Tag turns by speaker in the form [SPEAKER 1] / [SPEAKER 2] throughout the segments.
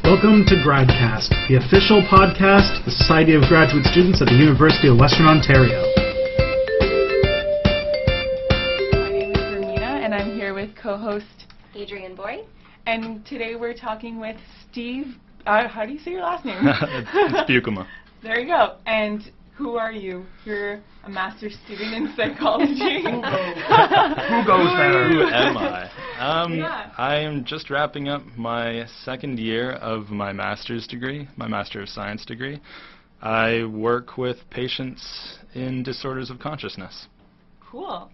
[SPEAKER 1] Welcome to Gradcast, the official podcast of the Society of Graduate Students at the University of Western Ontario.
[SPEAKER 2] My name is Ramina, and I'm here with co-host
[SPEAKER 3] Adrienne Borrie.
[SPEAKER 2] And today we're talking with Steve. How do you say your last name?
[SPEAKER 4] It's Beukema.
[SPEAKER 2] There you go. And who are you? You're a master's student in psychology.
[SPEAKER 4] Who goes there? Who am I? I am just wrapping up my second year of my master's degree, my Master of Science degree. I work with patients in disorders of consciousness.
[SPEAKER 2] Cool.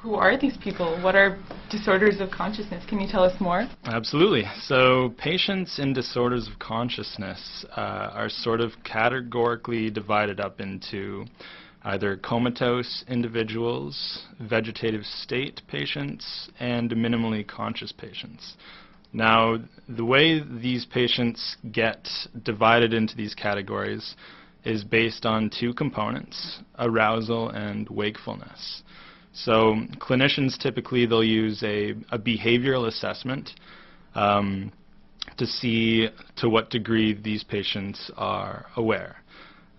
[SPEAKER 2] Who are these people? What are disorders of consciousness? Can you tell us more?
[SPEAKER 4] Absolutely. So patients in disorders of consciousness are sort of categorically divided up into either comatose individuals, vegetative state patients, and minimally conscious patients. Now, the way these patients get divided into these categories is based on two components, arousal and wakefulness. So clinicians typically, they'll use a behavioral assessment to see to what degree these patients are aware.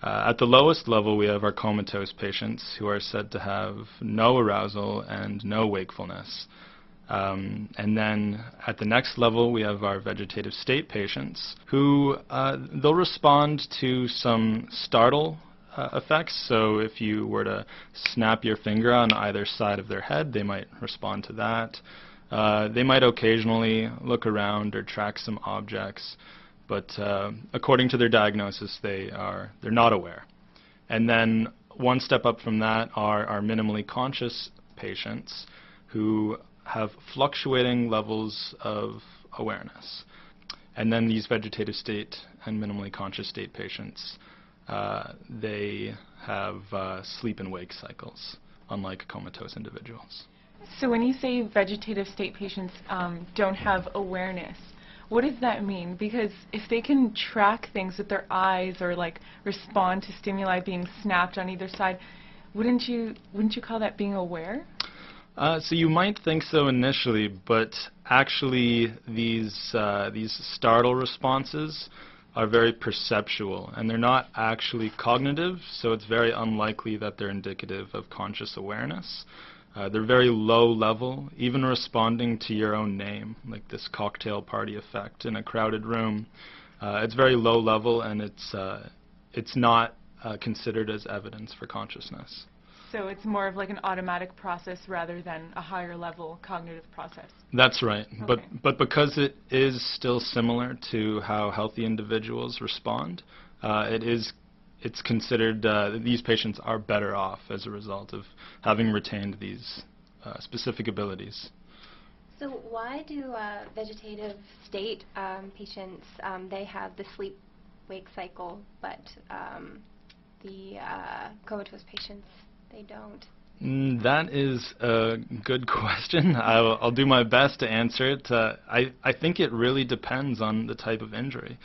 [SPEAKER 4] At the lowest level, we have our comatose patients who are said to have no arousal and no wakefulness. And then at the next level, we have our vegetative state patients who they'll respond to some startle effects. So if you were to snap your finger on either side of their head, they might respond to that. They might occasionally look around or track some objects, but according to their diagnosis, they're not aware. And then one step up from that are our minimally conscious patients who have fluctuating levels of awareness. And then these vegetative state and minimally conscious state patients, they have sleep and wake cycles, unlike comatose individuals.
[SPEAKER 2] So when you say vegetative state patients don't have awareness, what does that mean? Because if they can track things with their eyes or like respond to stimuli being snapped on either side, wouldn't you call that being aware?
[SPEAKER 4] So you might think so initially, but actually these startle responses are very perceptual, and they're not actually cognitive, so it's very unlikely that they're indicative of conscious awareness. They're very low level, even responding to your own name, like this cocktail party effect in a crowded room. It's very low level, and it's not considered as evidence for consciousness.
[SPEAKER 2] So it's more of like an automatic process rather than a higher level cognitive process.
[SPEAKER 4] That's right.
[SPEAKER 2] Okay.
[SPEAKER 4] But because it is still similar to how healthy individuals respond, it's considered that these patients are better off as a result of having retained these specific abilities.
[SPEAKER 3] So why do vegetative state patients, they have the sleep-wake cycle, but the comatose patients, they don't?
[SPEAKER 4] That is a good question. I'll do my best to answer it. I think it really depends on the type of injury.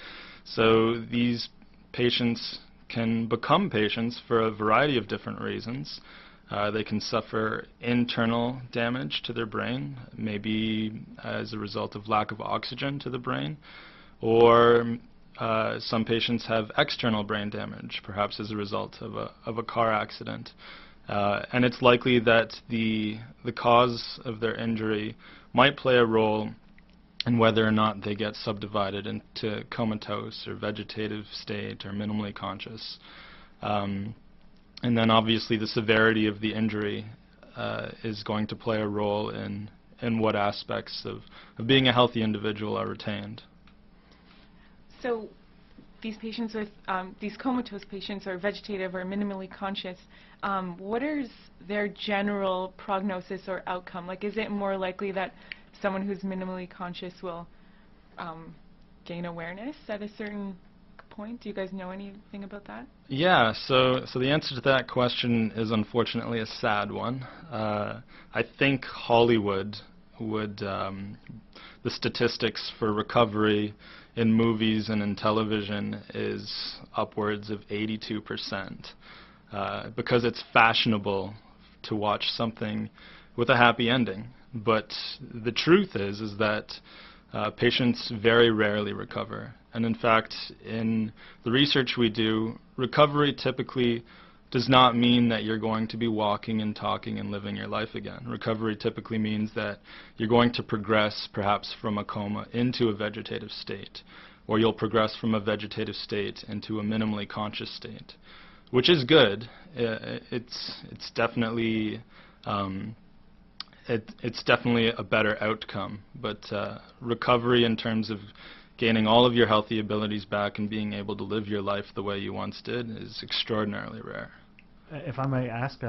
[SPEAKER 4] So these patients can become patients for a variety of different reasons. They can suffer internal damage to their brain, maybe as a result of lack of oxygen to the brain, or some patients have external brain damage, perhaps as a result of a car accident. And it's likely that the cause of their injury might play a role in whether or not they get subdivided into comatose or vegetative state or minimally conscious. And then obviously the severity of the injury is going to play a role in what aspects of being a healthy individual are retained.
[SPEAKER 2] So these patients with these comatose patients or vegetative or minimally conscious, what is their general prognosis or outcome? Like, is it more likely that someone who's minimally conscious will gain awareness at a certain point? Do you guys know anything about that?
[SPEAKER 4] Yeah, so the answer to that question is unfortunately a sad one. I think Hollywood would, the statistics for recovery in movies and in television is upwards of 82%, because it's fashionable to watch something with a happy ending. But the truth is that patients very rarely recover. And in fact, in the research we do, recovery typically does not mean that you're going to be walking and talking and living your life again. Recovery typically means that you're going to progress perhaps from a coma into a vegetative state, or you'll progress from a vegetative state into a minimally conscious state, which is good. It's definitely it's definitely a better outcome, but recovery in terms of gaining all of your healthy abilities back and being able to live your life the way you once did is extraordinarily rare.
[SPEAKER 1] If I may ask,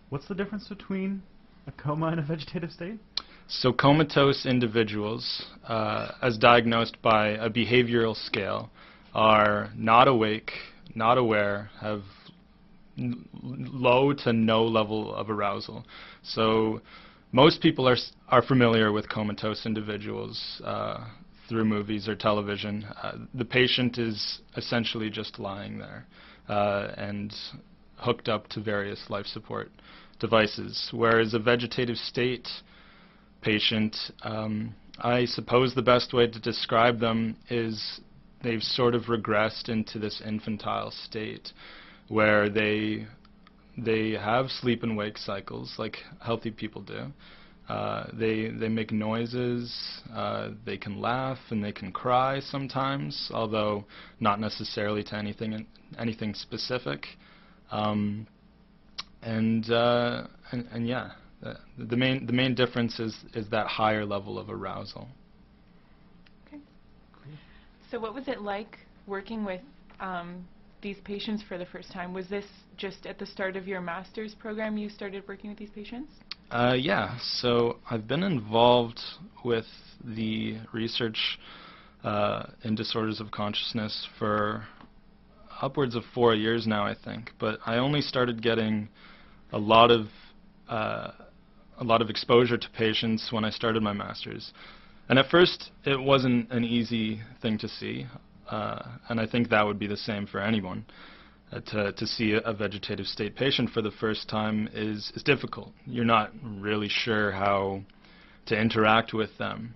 [SPEAKER 1] what's the difference between a coma and a vegetative state?
[SPEAKER 4] So comatose individuals, as diagnosed by a behavioral scale, are not awake, not aware, have low to no level of arousal. So most people are familiar with comatose individuals through movies or television. The patient is essentially just lying there and hooked up to various life support devices, whereas a vegetative state patient, I suppose the best way to describe them is they've sort of regressed into this infantile state where they have sleep and wake cycles like healthy people do. They make noises, they can laugh, and they can cry sometimes, although not necessarily to anything specific. And yeah, the main difference is that higher level of arousal.
[SPEAKER 2] Okay. So what was it like working with these patients for the first time? Was this just at the start of your master's program you started working with these patients?
[SPEAKER 4] Yeah, so I've been involved with the research in disorders of consciousness for upwards of 4 years now, I think. But I only started getting a lot of exposure to patients when I started my master's. And at first, it wasn't an easy thing to see, and I think that would be the same for anyone. To see a vegetative state patient for the first time is difficult. You're not really sure how to interact with them.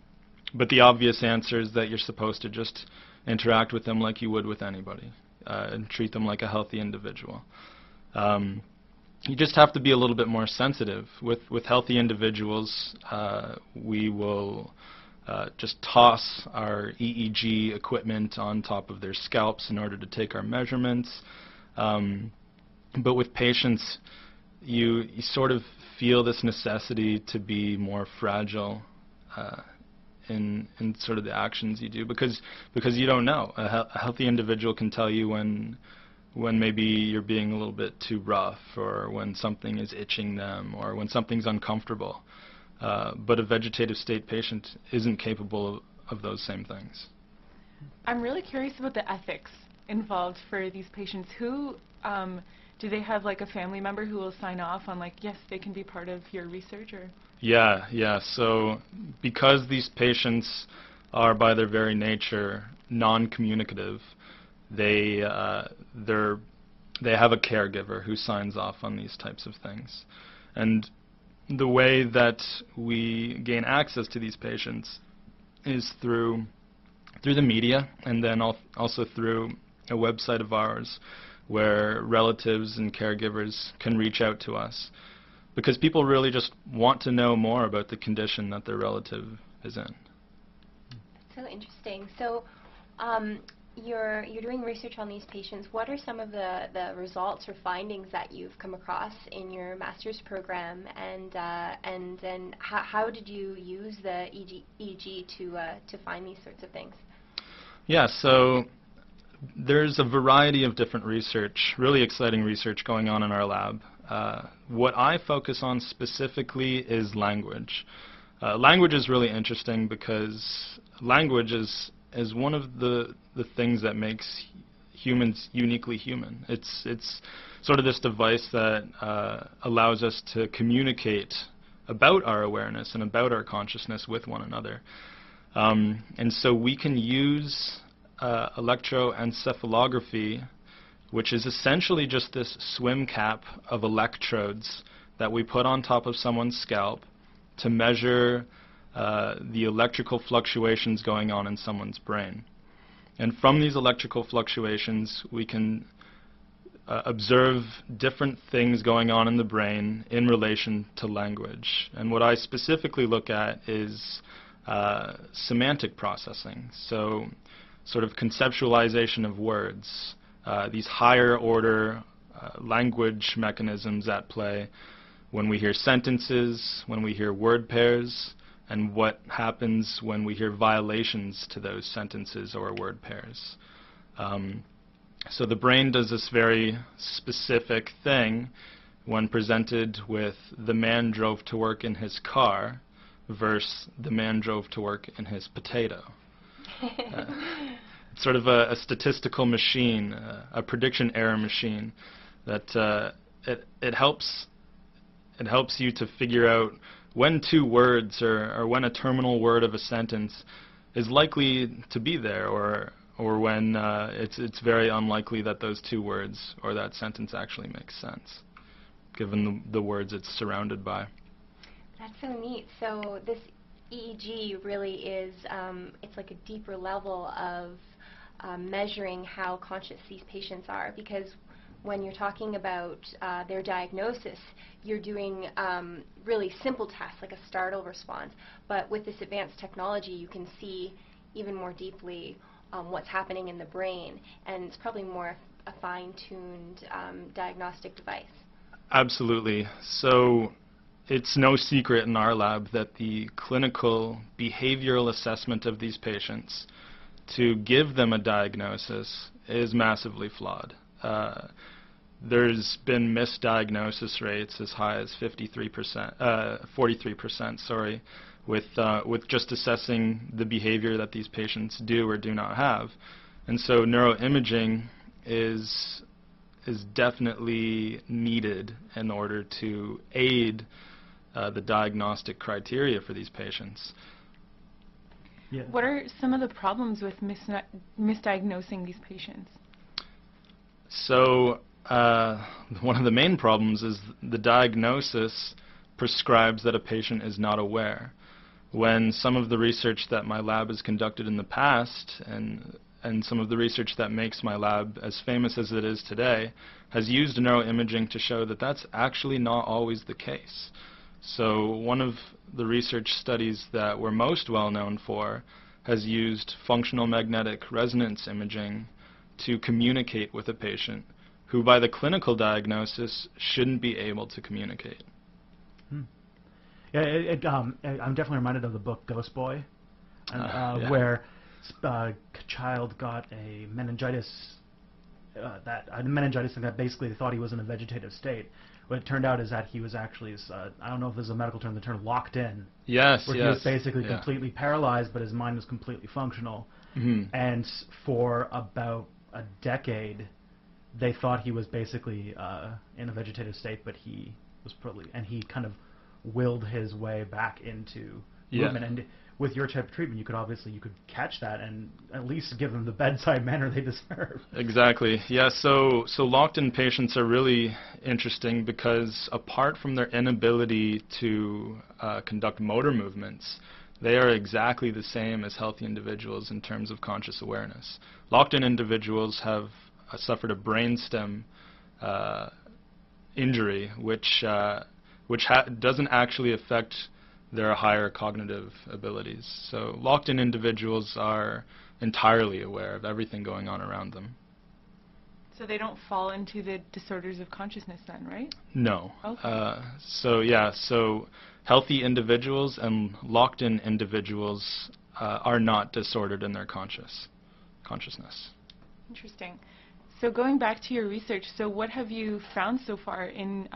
[SPEAKER 4] But the obvious answer is that you're supposed to just interact with them like you would with anybody and treat them like a healthy individual. You just have to be a little bit more sensitive. With healthy individuals, we will just toss our EEG equipment on top of their scalps in order to take our measurements. But with patients, you sort of feel this necessity to be more fragile in sort of the actions you do, because you don't know. A healthy individual can tell you when maybe you're being a little bit too rough, or when something is itching them, or when something's uncomfortable. But a vegetative state patient isn't capable of those same things.
[SPEAKER 2] I'm really curious about the ethics involved for these patients. Who do they have, like a family member who will sign off on, like, yes, they can be part of your research? Or
[SPEAKER 4] Yeah. So because these patients are by their very nature non-communicative, they have a caregiver who signs off on these types of things. And the way that we gain access to these patients is through the media, and then also through a website of ours where relatives and caregivers can reach out to us, because people really just want to know more about the condition that their relative is in.
[SPEAKER 3] So interesting. So you're doing research on these patients. What are some of the results or findings that you've come across in your master's program, and then how did you use the EEG to find these sorts of things?
[SPEAKER 4] Yeah, so there's a variety of different research, really exciting research going on in our lab. What I focus on specifically is language. Language is really interesting because language is one of the things that makes humans uniquely human. It's sort of this device that allows us to communicate about our awareness and about our consciousness with one another. And so we can use electroencephalography, which is essentially just this swim cap of electrodes that we put on top of someone's scalp to measure the electrical fluctuations going on in someone's brain. And from these electrical fluctuations, we can observe different things going on in the brain in relation to language. And what I specifically look at is semantic processing, so sort of conceptualization of words, these higher order language mechanisms at play when we hear sentences, when we hear word pairs, and what happens when we hear violations to those sentences or word pairs. So the brain does this very specific thing when presented with the man drove to work in his car versus the man drove to work in his potato. It's sort of a statistical machine, a prediction error machine that it helps you to figure out when two words or when a terminal word of a sentence is likely to be there, or when it's very unlikely that those two words or that sentence actually makes sense, given the words it's surrounded by.
[SPEAKER 3] That's so neat. So this EEG really is, it's like a deeper level of measuring how conscious these patients are, because when you're talking about their diagnosis, you're doing really simple tests like a startle response. But with this advanced technology, you can see even more deeply what's happening in the brain, and it's probably more a fine-tuned diagnostic device.
[SPEAKER 4] Absolutely. So it's no secret in our lab that the clinical behavioral assessment of these patients to give them a diagnosis is massively flawed. There's been misdiagnosis rates as high as 43%, sorry, with just assessing the behavior that these patients do or do not have. And so neuroimaging is definitely needed in order to aid the diagnostic criteria for these patients.
[SPEAKER 2] Yeah. What are some of the problems with misdiagnosing these patients?
[SPEAKER 4] So one of the main problems is the diagnosis prescribes that a patient is not aware. When some of the research that my lab has conducted in the past and some of the research that makes my lab as famous as it is today has used neuroimaging to show that that's actually not always the case. So one of the research studies that we're most well known for has used functional magnetic resonance imaging to communicate with a patient who by the clinical diagnosis shouldn't be able to communicate.
[SPEAKER 1] Yeah, I'm definitely reminded of the book Ghost Boy,
[SPEAKER 4] Yeah.
[SPEAKER 1] where a child got a meningitis, thing that basically they thought he was in a vegetative state. What it turned out is that he was actually, I don't know if there's a medical term, the term locked in.
[SPEAKER 4] Yes,
[SPEAKER 1] where
[SPEAKER 4] yes.
[SPEAKER 1] he was basically completely paralyzed, but his mind was completely functional.
[SPEAKER 4] Mm-hmm.
[SPEAKER 1] And for about a decade, they thought he was basically in a vegetative state, but he was he kind of willed his way back into movement. And with your type of treatment, you could catch that and at least give them the bedside manner they deserve.
[SPEAKER 4] Exactly. Yeah. So locked-in patients are really interesting because apart from their inability to conduct motor movements, they are exactly the same as healthy individuals in terms of conscious awareness. Locked-in individuals have suffered a brainstem injury, which doesn't actually affect their higher cognitive abilities. So locked-in individuals are entirely aware of everything going on around them.
[SPEAKER 2] So they don't fall into the disorders of consciousness then, right?
[SPEAKER 4] No.
[SPEAKER 2] Okay.
[SPEAKER 4] So healthy individuals and locked-in individuals are not disordered in their consciousness.
[SPEAKER 2] Interesting. So going back to your research, so what have you found so far in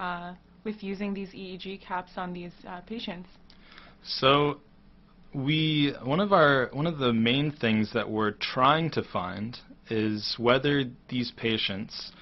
[SPEAKER 2] with using these EEG caps on these patients?
[SPEAKER 4] So one of the main things that we're trying to find is whether these patients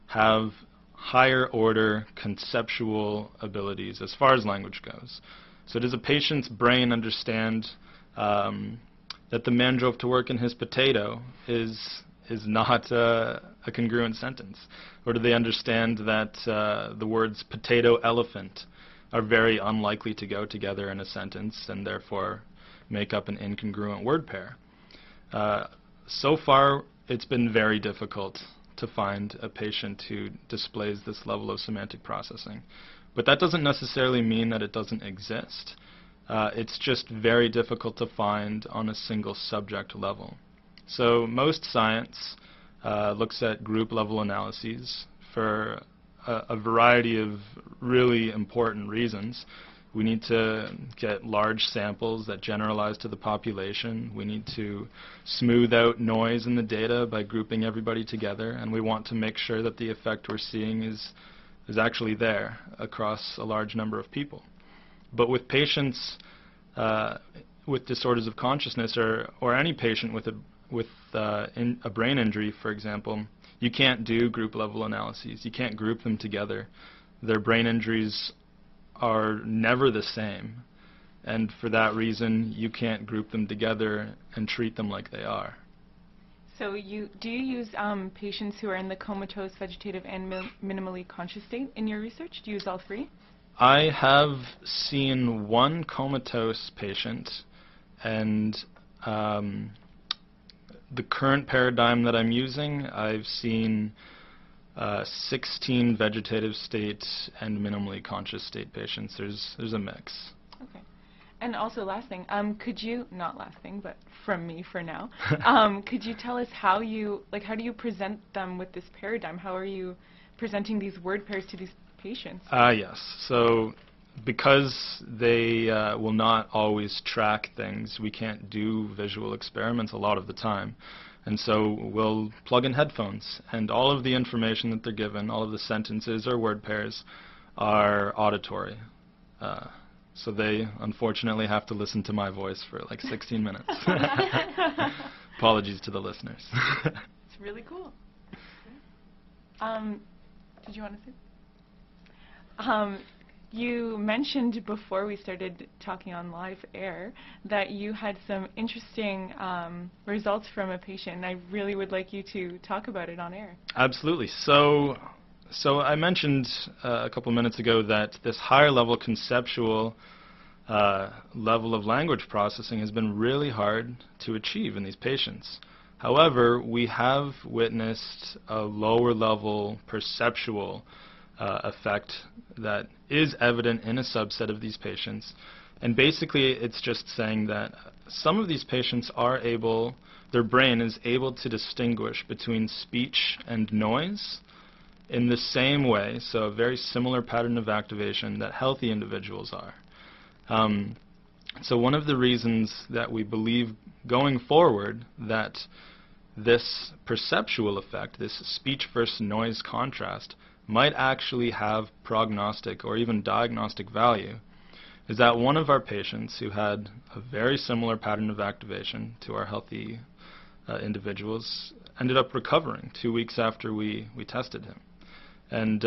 [SPEAKER 4] have higher order conceptual abilities as far as language goes. So does a patient's brain understand that the man drove to work in his potato is not a congruent sentence? Or do they understand that the words potato elephant are very unlikely to go together in a sentence and therefore make up an incongruent word pair. So far, it's been very difficult to find a patient who displays this level of semantic processing. But that doesn't necessarily mean that it doesn't exist. It's just very difficult to find on a single subject level. So most science looks at group level analyses for a variety of really important reasons. We need to get large samples that generalize to the population. We need to smooth out noise in the data by grouping everybody together, and we want to make sure that the effect we're seeing is actually there across a large number of people. But with patients with disorders of consciousness, or any patient with a brain injury, for example, you can't do group level analyses. You can't group them together. Their brain injuries are never the same, and for that reason you can't group them together and treat them like they are.
[SPEAKER 2] So do you use patients who are in the comatose, vegetative, and minimally conscious state in your research? Do you use all three?
[SPEAKER 4] I have seen one comatose patient, and the current paradigm that I'm using, I've seen 16 vegetative state and minimally conscious state patients. There's a mix.
[SPEAKER 2] Okay. And also, last thing, could you, not last thing, but from me for now, could you tell us how do you present them with this paradigm? How are you presenting these word pairs to these patients?
[SPEAKER 4] Yes. So because they will not always track things, we can't do visual experiments a lot of the time. And so we'll plug in headphones, and all of the information that they're given, all of the sentences or word pairs, are auditory. So they unfortunately have to listen to my voice for like 16 minutes. Apologies to the listeners.
[SPEAKER 2] It's really cool. Did you want to say? You mentioned before we started talking on live air that you had some interesting results from a patient, and I really would like you to talk about it on air.
[SPEAKER 4] Absolutely. So I mentioned a couple minutes ago that this higher level conceptual level of language processing has been really hard to achieve in these patients. However, we have witnessed a lower level perceptual effect that is evident in a subset of these patients. And basically it's just saying that some of these patients are able, their brain is able to distinguish between speech and noise in the same way, so a very similar pattern of activation that healthy individuals are. So one of the reasons that we believe going forward that this perceptual effect, this speech versus noise contrast, might actually have prognostic or even diagnostic value is that one of our patients who had a very similar pattern of activation to our healthy individuals ended up recovering 2 weeks after we tested him. And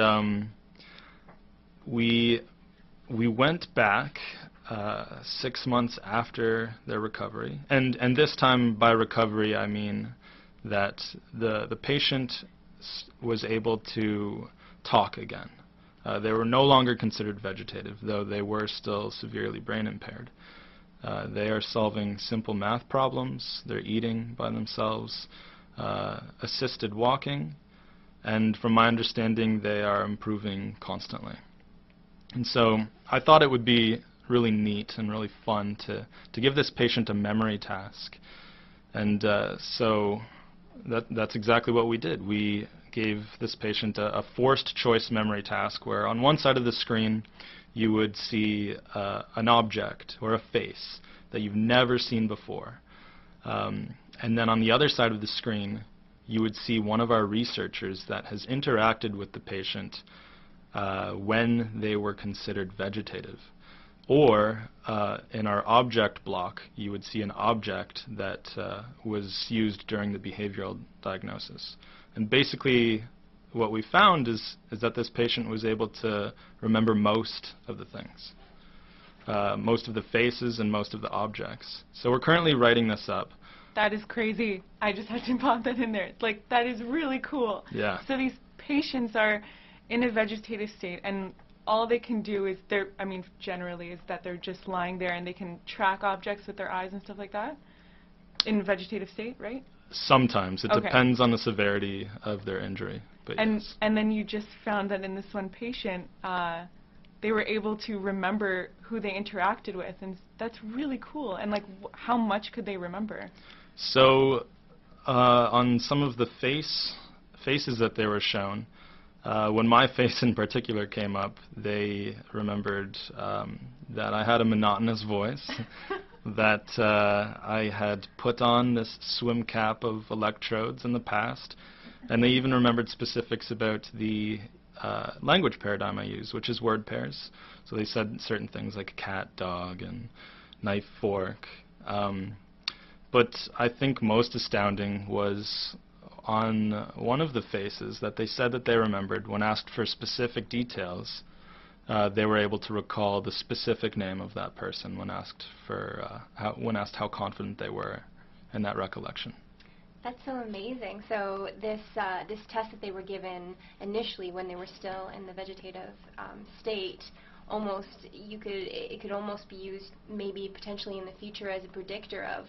[SPEAKER 4] we went back 6 months after their recovery, and this time by recovery I mean that the patient was able to talk again. They were no longer considered vegetative, though they were still severely brain impaired. They are solving simple math problems, they're eating by themselves, assisted walking, and from my understanding they are improving constantly. And so I thought it would be really neat and really fun to give this patient a memory task. And so that's exactly what we did. We gave this patient a forced choice memory task where on one side of the screen you would see an object or a face that you've never seen before. And then on the other side of the screen you would see one of our researchers that has interacted with the patient when they were considered vegetative. Or in our object block, you would see an object that was used during the behavioral diagnosis. And basically what we found is that this patient was able to remember most of the things, most of the faces and most of the objects. So we're currently writing this up.
[SPEAKER 2] That is crazy. I just had to pop that in there. Like, that is really cool.
[SPEAKER 4] Yeah.
[SPEAKER 2] So these patients are in a vegetative state, and all they can do is generally is that they're just lying there and they can track objects with their eyes and stuff like that in vegetative state, right?
[SPEAKER 4] Sometimes. It
[SPEAKER 2] Okay.
[SPEAKER 4] depends on the severity of their injury. But yes.
[SPEAKER 2] And then you just found that in this one patient, they were able to remember who they interacted with, and that's really cool. And like, how much could they remember?
[SPEAKER 4] So on some of the faces that they were shown, when my face in particular came up, they remembered that I had a monotonous voice, that I had put on this swim cap of electrodes in the past, and they even remembered specifics about the language paradigm I use, which is word pairs. So they said certain things like cat, dog, and knife, fork. But I think most astounding was on one of the faces that they said that they remembered when asked for specific details. They were able to recall the specific name of that person when asked how confident they were in that recollection.
[SPEAKER 3] That's so amazing. So this test that they were given initially when they were still in the vegetative state, it could almost be used maybe potentially in the future as a predictor of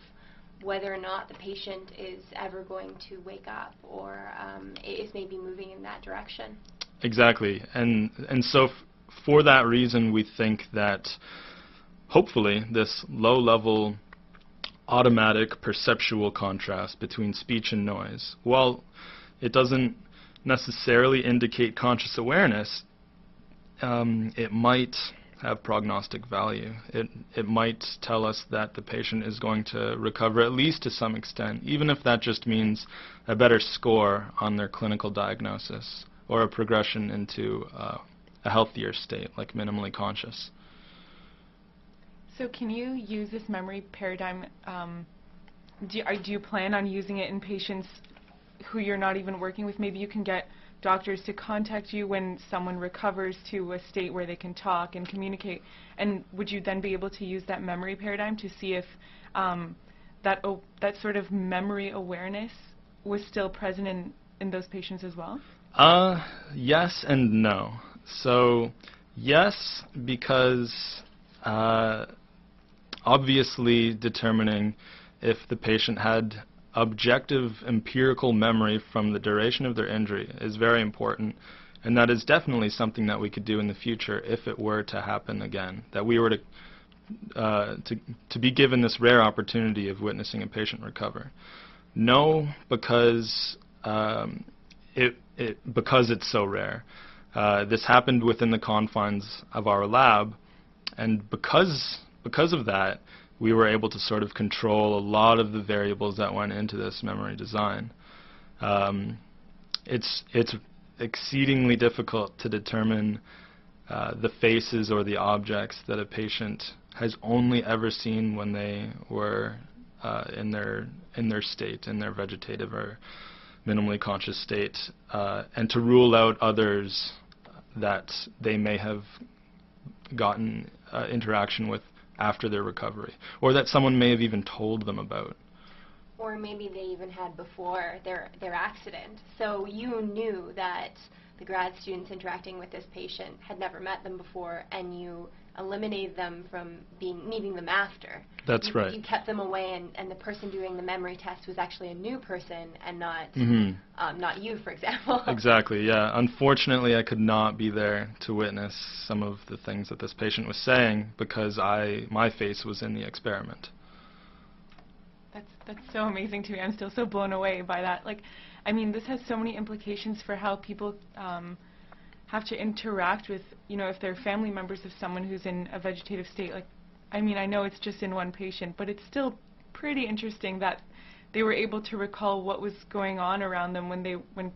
[SPEAKER 3] whether or not the patient is ever going to wake up or is maybe moving in that direction.
[SPEAKER 4] Exactly. And so for that reason, we think that hopefully this low-level automatic perceptual contrast between speech and noise, while it doesn't necessarily indicate conscious awareness, it might have prognostic value. It might tell us that the patient is going to recover at least to some extent, even if that just means a better score on their clinical diagnosis or a progression into a healthier state, like minimally conscious.
[SPEAKER 2] So can you use this memory paradigm, do you plan on using it in patients who you're not even working with? Maybe you can get doctors to contact you when someone recovers to a state where they can talk and communicate, and would you then be able to use that memory paradigm to see if that sort of memory awareness was still present in those patients as well?
[SPEAKER 4] Yes and no. So yes, because obviously determining if the patient had objective empirical memory from the duration of their injury is very important, and that is definitely something that we could do in the future if it were to happen again, that we were to be given this rare opportunity of witnessing a patient recover. No, because because it's so rare. This happened within the confines of our lab, and because of that, we were able to sort of control a lot of the variables that went into this memory design. It's exceedingly difficult to determine the faces or the objects that a patient has only ever seen when they were in their state, in their vegetative or minimally conscious state, and to rule out others that they may have gotten interaction with after their recovery, or that someone may have even told them about.
[SPEAKER 3] Or maybe they even had before their accident. So you knew that the grad students interacting with this patient had never met them before, and you eliminated them from meeting them after.
[SPEAKER 4] That's right.
[SPEAKER 3] You kept them away, and the person doing the memory test was actually a new person and not not you, for example.
[SPEAKER 4] Exactly, yeah. Unfortunately, I could not be there to witness some of the things that this patient was saying because my face was in the experiment.
[SPEAKER 2] That's so amazing to me. I'm still so blown away by that. Like, I mean, this has so many implications for how people have to interact with, if they're family members of someone who's in a vegetative state. Like, I mean, I know it's just in one patient, but it's still pretty interesting that they were able to recall what was going on around them when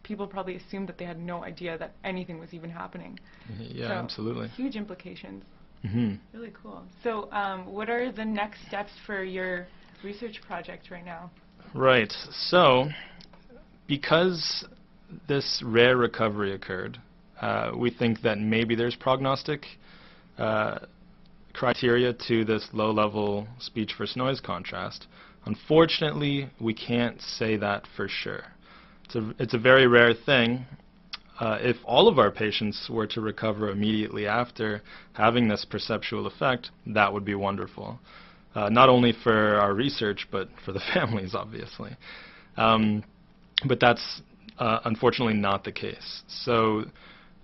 [SPEAKER 2] people probably assumed that they had no idea that anything was even happening.
[SPEAKER 4] Yeah,
[SPEAKER 2] so
[SPEAKER 4] absolutely.
[SPEAKER 2] Huge implications.
[SPEAKER 4] Mm-hmm.
[SPEAKER 2] Really cool. So what are the next steps for your research project right now?
[SPEAKER 4] Right. So because this rare recovery occurred, we think that maybe there's prognostic criteria to this low-level speech versus noise contrast. Unfortunately, we can't say that for sure. It's a very rare thing, if all of our patients were to recover immediately after having this perceptual effect, that would be wonderful. Not only for our research, but for the families, obviously. But that's unfortunately not the case. So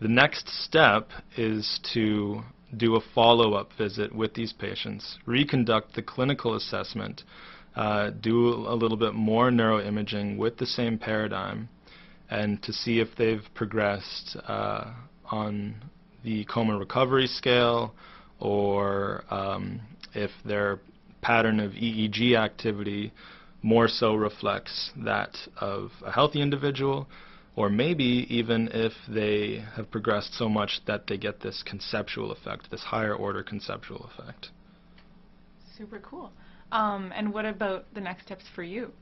[SPEAKER 4] the next step is to do a follow-up visit with these patients, reconduct the clinical assessment, do a little bit more neuroimaging with the same paradigm, and to see if they've progressed on the coma recovery scale, or if their pattern of EEG activity more so reflects that of a healthy individual, or maybe even if they have progressed so much that they get this conceptual effect, this higher order conceptual effect.
[SPEAKER 2] Super cool. And what about the next steps for you?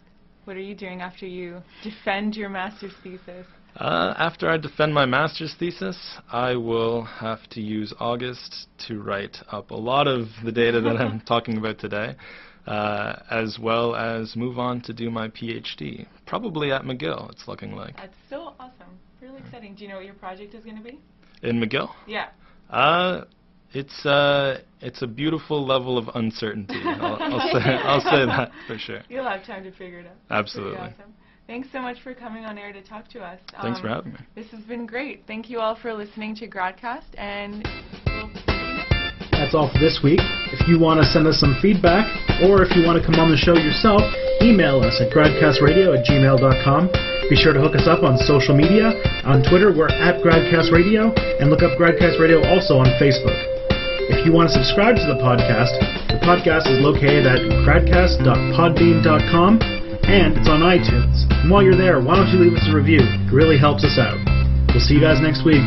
[SPEAKER 2] What are you doing after you defend your master's thesis?
[SPEAKER 4] After I defend my master's thesis, I will have to use August to write up a lot of the data that I'm talking about today, as well as move on to do my PhD, probably at McGill, it's looking like.
[SPEAKER 2] That's so awesome. Really exciting. Do you know what your project is going to be?
[SPEAKER 4] In McGill?
[SPEAKER 2] Yeah.
[SPEAKER 4] It's a beautiful level of uncertainty. I'll say that for sure.
[SPEAKER 2] You'll have time to figure it out.
[SPEAKER 4] Absolutely.
[SPEAKER 2] Pretty awesome. Thanks so much for coming on air to talk to us.
[SPEAKER 4] Thanks for having me.
[SPEAKER 2] This has been great. Thank you all for listening to Gradcast, and we'll see you next week.
[SPEAKER 1] That's all for this week. If you want to send us some feedback, or if you want to come on the show yourself, email us at gradcastradio@gmail.com. Be sure to hook us up on social media. On Twitter, we're at GradcastRadio, and look up Gradcast Radio also on Facebook. If you want to subscribe to the podcast is located at gradcast.podbean.com, and it's on iTunes. And while you're there, why don't you leave us a review? It really helps us out. We'll see you guys next week.